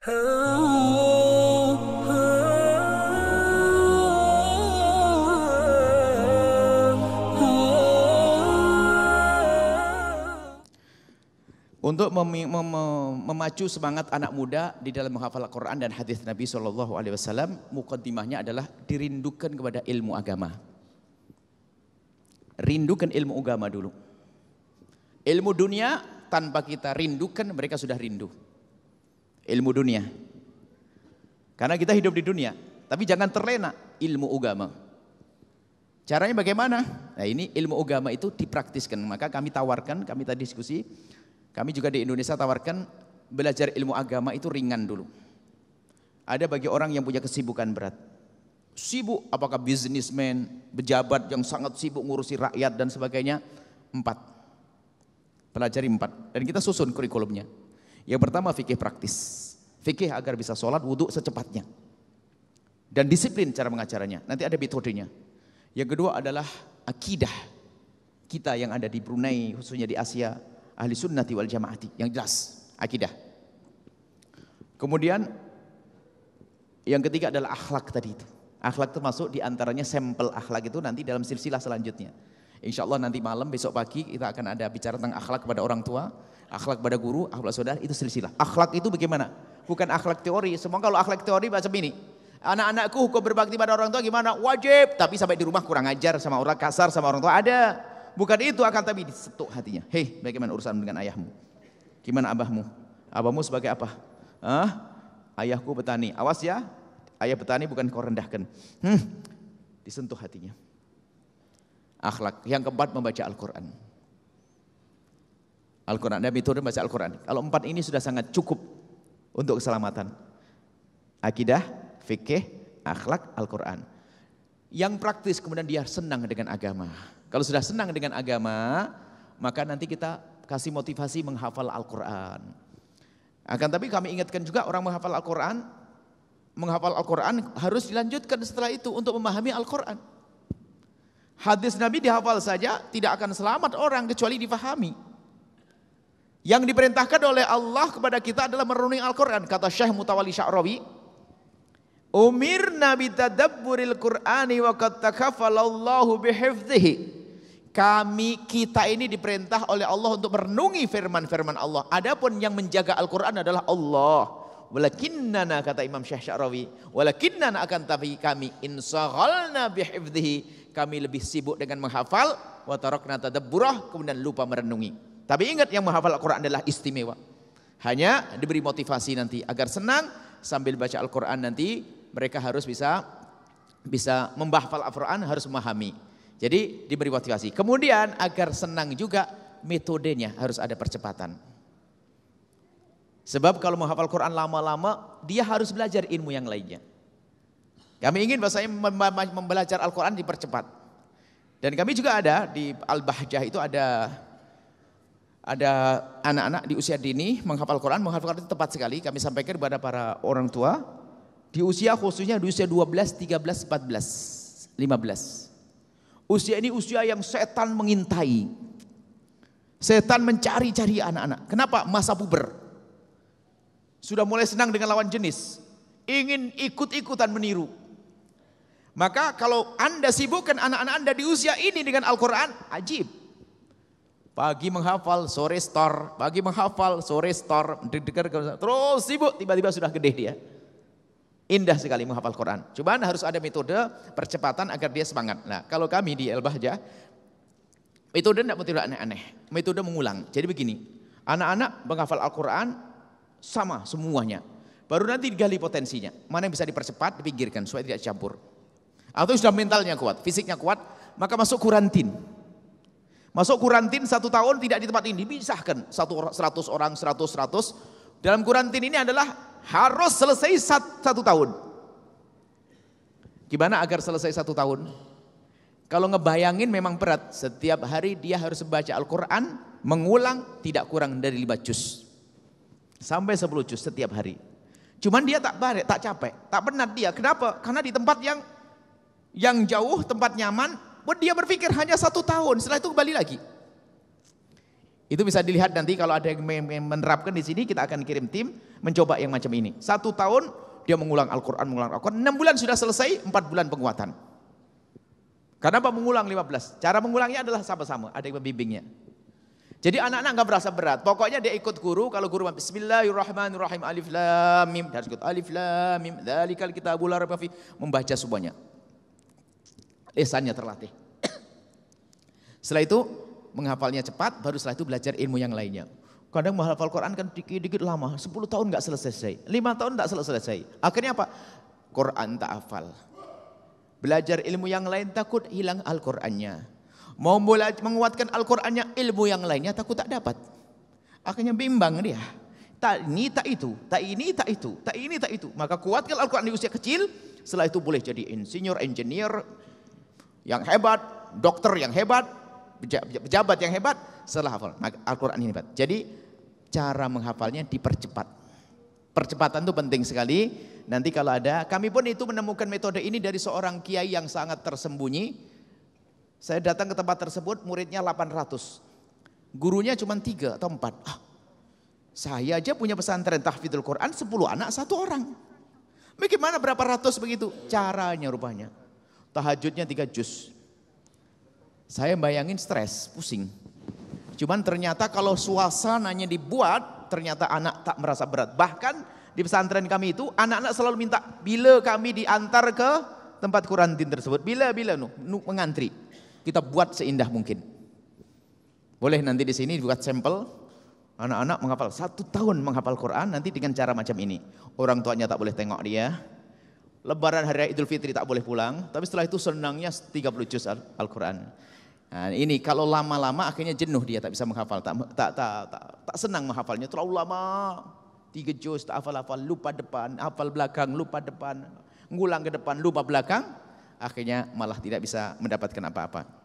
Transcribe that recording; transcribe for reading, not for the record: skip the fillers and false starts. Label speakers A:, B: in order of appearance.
A: Untuk memacu semangat anak muda di dalam menghafal Al-Quran dan hadis Nabi SAW, mukaddimahnya adalah dirindukan kepada ilmu agama. Rindukan ilmu agama dulu. Ilmu dunia tanpa kita rindukan, mereka sudah rindu. Ilmu dunia. Karena kita hidup di dunia, tapi jangan terlena ilmu agama. Caranya bagaimana? Nah, ini ilmu agama itu dipraktiskan. Maka kami tawarkan, kami tadi diskusi, kami juga di Indonesia tawarkan belajar ilmu agama itu ringan dulu. Ada bagi orang yang punya kesibukan berat. Sibuk, apakah bisnismen, pejabat yang sangat sibuk ngurusi rakyat dan sebagainya. 4. Pelajari 4. Dan kita susun kurikulumnya. Yang pertama fikih praktis. Fikih agar bisa sholat, wudhu secepatnya. Dan disiplin cara mengajarnya. Nanti ada metodenya. Yang kedua adalah akidah. Kita yang ada di Brunei, khususnya di Asia, ahli sunnati wal jamaati, yang jelas akidah. Kemudian yang ketiga adalah akhlak tadi itu. Akhlak termasuk diantaranya sampel akhlak itu nanti dalam silsilah selanjutnya. Insya Allah nanti malam, besok pagi kita akan ada bicara tentang akhlak kepada orang tua, akhlak kepada guru, akhlak saudara, itu silsilah. Akhlak itu bagaimana? Bukan akhlak teori. Semua kalau akhlak teori macam ini. Anak-anakku hukum berbakti pada orang tua gimana? Wajib. Tapi sampai di rumah kurang ajar sama orang, kasar sama orang tua, ada. Bukan itu, akan tapi disetuk hatinya. Hei, bagaimana urusan dengan ayahmu? Gimana abahmu? Abahmu sebagai apa? Ayahku petani. Awas ya, ayah petani bukan kau rendahkan. Disentuh hatinya. Akhlak. Yang keempat, membaca Al-Quran. Al-Quran, ada metode membaca Al-Quran. Kalau 4 ini sudah sangat cukup untuk keselamatan. Akidah, fikih, akhlak, Al-Quran. Yang praktis kemudian dia senang dengan agama. Kalau sudah senang dengan agama, maka nanti kita kasih motivasi menghafal Al-Quran. Akan tapi kami ingatkan juga orang menghafal Al-Quran harus dilanjutkan setelah itu untuk memahami Al-Quran. Hadis Nabi dihafal saja tidak akan selamat orang kecuali difahami. Yang diperintahkan oleh Allah kepada kita adalah merenungi Al-Quran. Kata Syekh Mutawalli Sya'rawi, umirna bitadabburil Qur'ani wa qad takaffalallahu bihifdhihi. Kita ini diperintah oleh Allah untuk merenungi firman-firman Allah. Adapun yang menjaga Al-Quran adalah Allah. Walakinnana, kata Imam Syekh Sya'rawi, walakinnana, akan tapi kami insaghalna bihifdhihi, kami lebih sibuk dengan menghafal, wa tarakna tadabburah, kemudian lupa merenungi. Tapi ingat, yang menghafal Al-Quran adalah istimewa. Hanya diberi motivasi nanti agar senang sambil baca Al-Quran, nanti mereka harus bisa menghafal Al-Quran, harus memahami. Jadi diberi motivasi. Kemudian agar senang juga, metodenya harus ada percepatan. Sebab kalau menghafal Quran lama-lama, dia harus belajar ilmu yang lainnya. Kami ingin bahasanya membelajar Al-Quran dipercepat. Dan kami juga ada di Al-Bahjah itu ada anak-anak di usia dini menghafal Quran. Menghafal Quran itu tepat sekali. Kami sampaikan kepada para orang tua di usia khususnya di usia 12, 13, 14, 15. Usia ini usia yang setan mengintai. Setan mencari-cari anak-anak. Kenapa? Masa puber. Sudah mulai senang dengan lawan jenis. Ingin ikut-ikutan meniru. Maka kalau Anda sibukkan anak-anak Anda di usia ini dengan Al-Quran, ajib. Pagi menghafal, sore store. Pagi menghafal, sore store. Terus sibuk, tiba-tiba sudah gede dia. Indah sekali menghafal Quran. Cuma harus ada metode percepatan agar dia semangat. Nah, kalau kami di Al-Bahjah, metode tidak metode aneh-aneh. Metode mengulang. Jadi begini, anak-anak menghafal Al-Quran sama semuanya. Baru nanti digali potensinya. Mana yang bisa dipercepat, dipinggirkan supaya tidak campur. Atau sudah mentalnya kuat, fisiknya kuat, maka masuk kurantin. Masuk kurantin 1 tahun tidak di tempat ini, dipisahkan 100 orang, 100. Dalam kurantin ini adalah harus selesai 1 tahun. Gimana agar selesai 1 tahun? Kalau ngebayangin memang berat, setiap hari dia harus membaca Al-Quran, mengulang tidak kurang dari 5 juz. Sampai 10 juz setiap hari. Cuman dia tak capek, tak penat dia. Kenapa? Karena di tempat yang jauh, tempat nyaman, dia berpikir hanya 1 tahun, setelah itu kembali lagi. Itu bisa dilihat nanti kalau ada yang menerapkan di sini, kita akan kirim tim mencoba yang macam ini. 1 tahun dia mengulang Al-Quran, 6 bulan sudah selesai, 4 bulan penguatan. Kenapa mengulang 15? Cara mengulangnya adalah sama-sama, ada yang membimbingnya. Jadi anak-anak nggak berasa berat. Pokoknya dia ikut guru. Kalau guru Bismillahirrahmanirrahim, alif lam mim, harus ikut alif lam mim, dzalikal kitabul la raiba fihi, membaca semuanya. Lisannya terlatih. Setelah itu menghafalnya cepat, baru setelah itu belajar ilmu yang lainnya. Kadang menghafal Quran kan dikit-dikit lama, 10 tahun nggak selesai, 5 tahun nggak selesai. Akhirnya apa? Quran tak hafal. Belajar ilmu yang lain takut hilang Al-Qurannya. Mau menguatkan Al-Qurannya, ilmu yang lainnya takut tak dapat. Akhirnya bimbang dia. Tak ini, tak itu, tak ini, tak itu, tak ini, tak itu. Maka kuatkan Al-Quran di usia kecil, setelah itu boleh jadi insinyur, engineer yang hebat, dokter yang hebat, pejabat yang hebat, setelah hafal Al-Quran ini hebat. Jadi cara menghafalnya dipercepat. Percepatan itu penting sekali. Nanti kalau ada, kami pun itu menemukan metode ini dari seorang kiai yang sangat tersembunyi. Saya datang ke tempat tersebut, muridnya 800. Gurunya cuma 3 atau 4. Saya aja punya pesantren tahfidzul Quran, 10 anak 1 orang. Bagaimana berapa ratus begitu? Caranya rupanya. Tahajudnya 3 juz. Saya bayangin stres, pusing. Cuman ternyata kalau suasananya dibuat, ternyata anak tak merasa berat. Bahkan di pesantren kami itu, anak-anak selalu minta, bila kami diantar ke tempat Quran din tersebut, bila mengantri. Kita buat seindah mungkin. Boleh nanti di sini buat sampel, anak-anak menghafal 1 tahun menghafal Quran, nanti dengan cara macam ini. Orang tuanya tak boleh tengok dia. Lebaran hari Idul Fitri tak boleh pulang, tapi setelah itu senangnya 30 juz Al-Quran. Nah, ini kalau lama-lama akhirnya jenuh dia, tak bisa menghafal, tak senang menghafalnya, terlalu lama. 3 juz tak hafal-hafal, lupa depan, hafal belakang, lupa depan, ngulang ke depan, lupa belakang, akhirnya malah tidak bisa mendapatkan apa-apa.